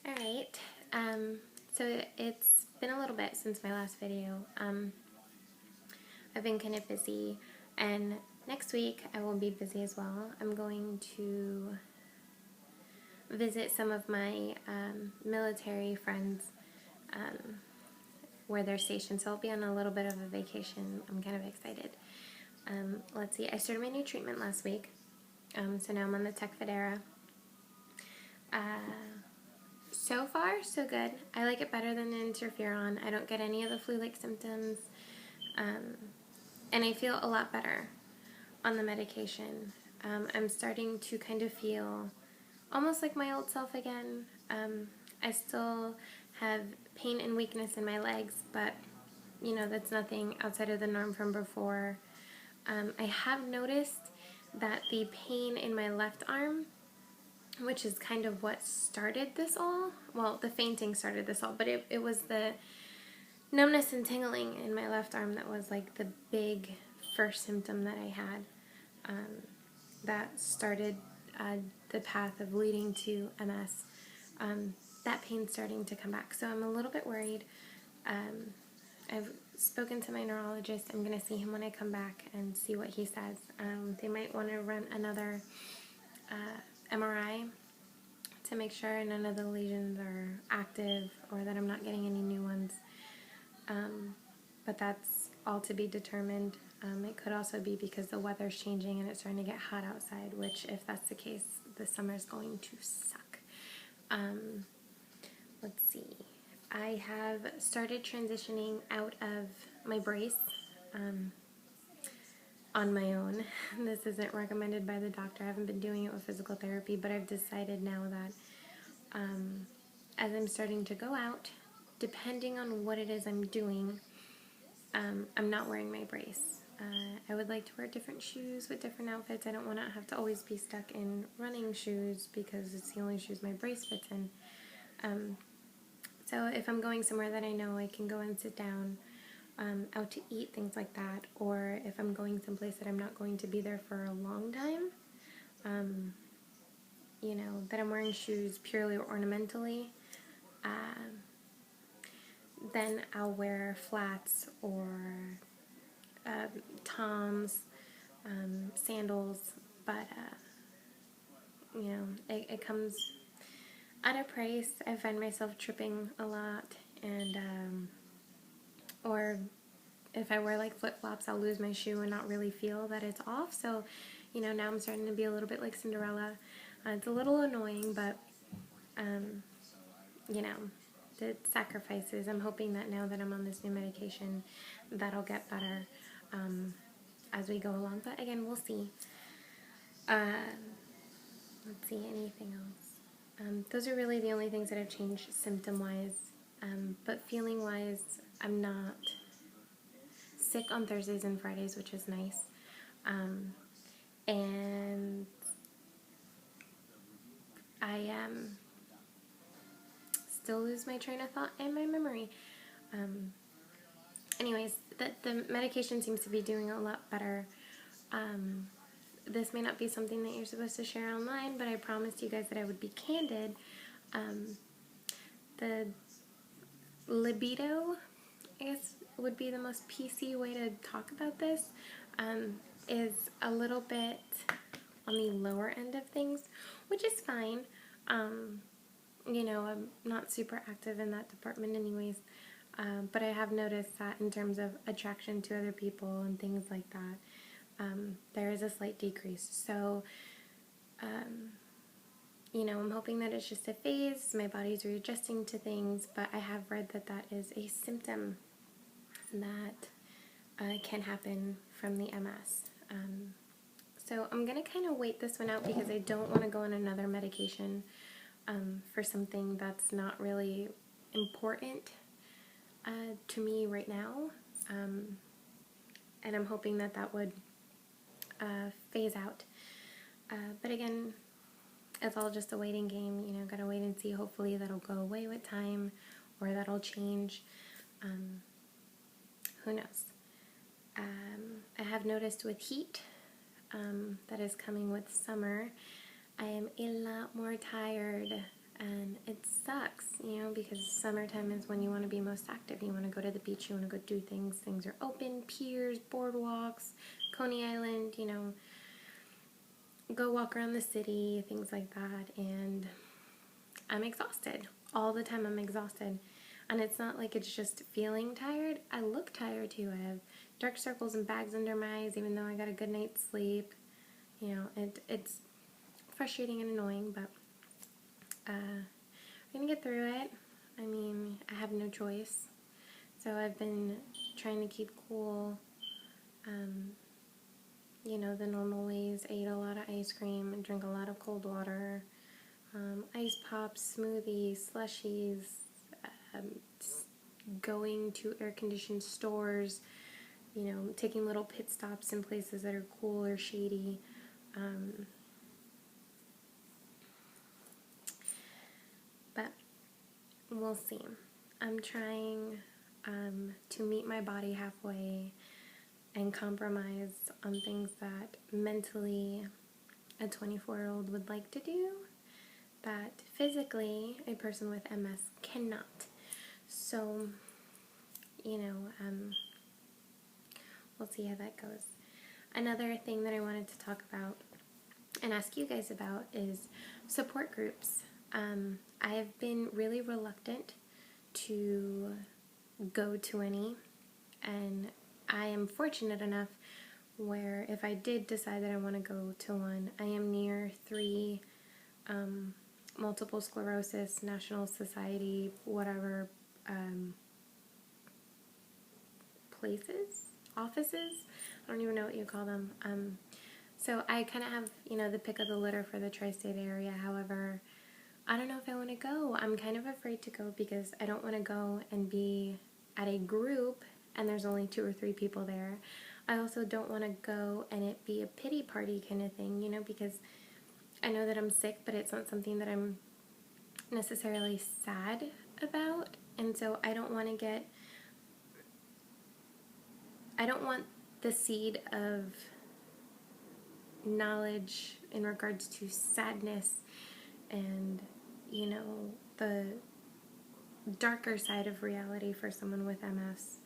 Alright, so it's been a little bit since my last video. I've been kind of busy, and next week I will be busy as well. I'm going to visit some of my military friends where they're stationed, so I'll be on a little bit of a vacation. I'm kind of excited. Let's see, I started my new treatment last week, so now I'm on the Tecfidera. So far, so good. I like it better than the interferon. I don't get any of the flu-like symptoms, and I feel a lot better on the medication. I'm starting to kind of feel almost like my old self again. I still have pain and weakness in my legs, but you know, that's nothing outside of the norm from before. I have noticed that the pain in my left arm, which is kind of what started this all, well, the fainting started this all, but it was the numbness and tingling in my left arm that was like the big first symptom that I had that started the path of leading to MS. That pain's starting to come back, so I'm a little bit worried. I've spoken to my neurologist. I'm going to see him when I come back and see what he says. They might want to run another MRI to make sure none of the lesions are active or that I'm not getting any new ones. But that's all to be determined. It could also be because the weather's changing and it's starting to get hot outside, which, if that's the case, the summer's going to suck. Let's see. I have started transitioning out of my brace on my own. This isn't recommended by the doctor. I haven't been doing it with physical therapy, but I've decided now that as I'm starting to go out, depending on what it is I'm doing, I'm not wearing my brace. I would like to wear different shoes with different outfits. I don't want to have to always be stuck in running shoes because it's the only shoes my brace fits in. So if I'm going somewhere that I know I can go and sit down, out to eat, things like that, or if I'm going someplace that I'm not going to be there for a long time, you know, that I'm wearing shoes purely or ornamentally, then I'll wear flats or Toms, sandals, but you know, it comes at a price. I find myself tripping a lot, and or if I wear like flip-flops, I'll lose my shoe and not really feel that it's off. So, you know, now I'm starting to be a little bit like Cinderella. It's a little annoying, but you know, the sacrifices. I'm hoping that now that I'm on this new medication, that'll get better as we go along. But again, we'll see. Let's see, anything else? Those are really the only things that have changed symptom-wise. But feeling-wise, I'm not sick on Thursdays and Fridays, which is nice. And I still lose my train of thought and my memory. Anyways, the medication seems to be doing a lot better. This may not be something that you're supposed to share online, but I promised you guys that I would be candid. The libido, I guess would be the most PC way to talk about this, is a little bit on the lower end of things, which is fine. You know, I'm not super active in that department anyways, but I have noticed that in terms of attraction to other people and things like that, there is a slight decrease. So, you know, I'm hoping that it's just a phase. My body's readjusting to things, but I have read that that is a symptom that can happen from the MS. So I'm going to kind of wait this one out because I don't want to go on another medication for something that's not really important to me right now. And I'm hoping that that would phase out. But again, it's all just a waiting game. You know, gotta wait and see. Hopefully that'll go away with time, or that'll change. Who knows? I have noticed with heat that is coming with summer, I am a lot more tired. And it sucks, you know, because summertime is when you want to be most active. You want to go to the beach, you want to go do things. Things are open, piers, boardwalks, Coney Island, you know, go walk around the city, things like that. And I'm exhausted. All the time I'm exhausted. And it's not like it's just feeling tired. I look tired too. I have dark circles and bags under my eyes, even though I got a good night's sleep. You know, it's frustrating and annoying, but we're gonna get through it. I mean, I have no choice. So I've been trying to keep cool, you know, the normal ways. I eat a lot of ice cream and drink a lot of cold water, ice pops, smoothies, slushies, um, going to air-conditioned stores, you know, taking little pit stops in places that are cool or shady. But we'll see. I'm trying to meet my body halfway and compromise on things that mentally a 24-year-old would like to do, that physically a person with MS cannot. So, you know, we'll see how that goes. Another thing that I wanted to talk about and ask you guys about is support groups. I have been really reluctant to go to any, and I am fortunate enough where if I did decide that I want to go to one, I am near 3 multiple sclerosis, national society, whatever, offices, I don't even know what you call them. So I kind of have, you know, the pick of the litter for the tri-state area. However, I don't know if I want to go. I'm kind of afraid to go because I don't want to go and be at a group and there's only 2 or 3 people there. I also don't want to go and it be a pity party kind of thing, you know, because I know that I'm sick, but it's not something that I'm necessarily sad about. And so I don't want the seed of knowledge in regards to sadness and, you know, the darker side of reality for someone with MS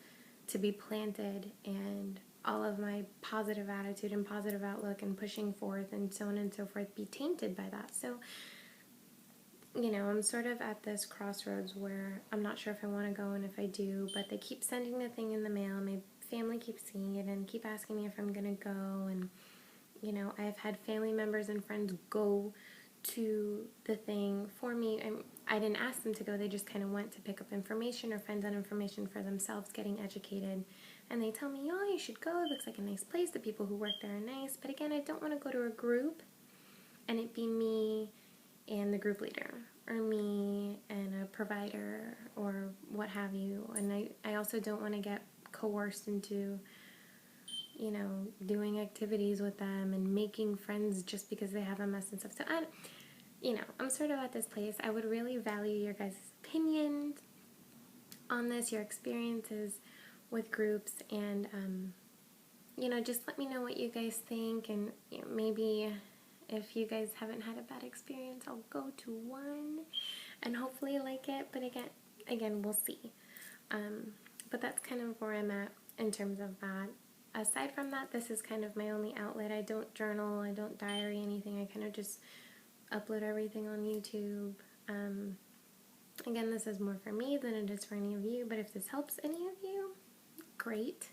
to be planted, and all of my positive attitude and positive outlook and pushing forth and so on and so forth be tainted by that. So, you know, I'm sort of at this crossroads where I'm not sure if I want to go, and if I do, but they keep sending the thing in the mail. My family keeps seeing it and keep asking me if I'm going to go, and, you know, I've had family members and friends go to the thing for me. I didn't ask them to go, they just kind of went to pick up information or find out information for themselves, getting educated. And they tell me, oh, you should go, it looks like a nice place, the people who work there are nice. But again, I don't want to go to a group and it be me and the group leader, or me and a provider, or what have you. And I also don't want to get coerced into, you know, doing activities with them and making friends just because they have MS and stuff. So, you know, I'm sort of at this place. I would really value your guys' opinions on this, your experiences with groups, and, you know, just let me know what you guys think, and, you know, maybe if you guys haven't had a bad experience, I'll go to one and hopefully like it, but again, we'll see. But that's kind of where I'm at in terms of that. Aside from that, this is kind of my only outlet. I don't journal, I don't diary anything. I kind of just upload everything on YouTube. Again, this is more for me than it is for any of you, but if this helps any of you, great.